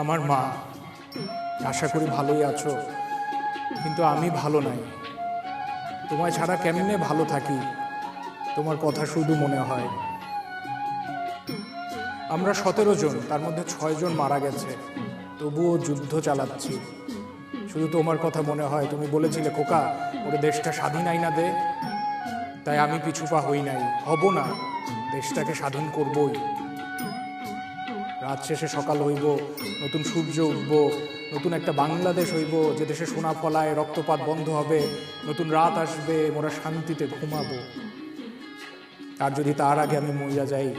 আমার মা, আশা করি ভালোই আছো, কিন্তু আমি ভালো নাই। তোমায় ছাড়া কেমনে ভালো থাকি, তোমার কথা শুধু মনে হয়। আমরা 17 জন, তার মধ্যে 6 জন মারা গেছে, তবুও যুদ্ধ চালাচ্ছি। শুধু তোমার কথা মনে হয়। তুমি বলেছিলে, খোকা ওরে দেশটা স্বাধীন আইনা দে, তাই আমি পিছুপা হই নাই, হব না, দেশটাকে স্বাধীন করবই। রাত শেষে সকাল হইব, নতুন সূর্য উঠব, নতুন একটা বাংলাদেশ হইব, যে দেশে সোনা ফলায়, রক্তপাত বন্ধ হবে, নতুন রাত আসবে, মোরা শান্তিতে ঘুমাবো। আর যদি তার আগে আমি মইরা যাই,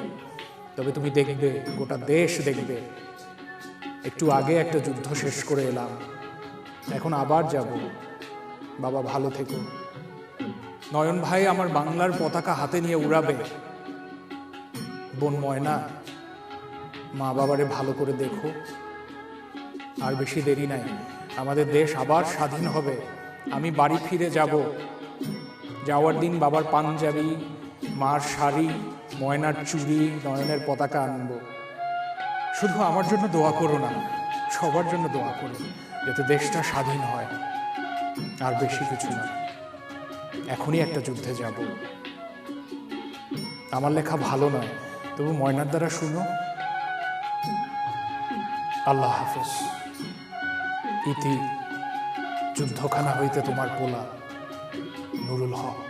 তবে তুমি দেখবে, গোটা দেশ দেখবে, একটু আগে একটা যুদ্ধ শেষ করে এলাম, এখন আবার যাব। বাবা ভালো থেকো। নয়ন ভাই আমার বাংলার পতাকা হাতে নিয়ে উড়াবে। বোন ময়না, মা বাবারে ভালো করে দেখো। আর বেশি দেরি নাই, আমাদের দেশ আবার স্বাধীন হবে। আমি বাড়ি ফিরে যাব। যাওয়ার দিন বাবার পাঞ্জাবি, মার শাড়ি, ময়নার চুড়ি, নয়নের পতাকা আনবো। শুধু আমার জন্য দোয়া করো না, সবার জন্য দোয়া করো, যাতে দেশটা স্বাধীন হয়। আর বেশি কিছু না, এখনই একটা যুদ্ধে যাব। আমার লেখা ভালো নয়, তবু ময়নার দ্বারা শুনো। আল্লাহ হাফেজ। ইতি যুদ্ধখানা হইতে তোমার পোলা নুরুল হক।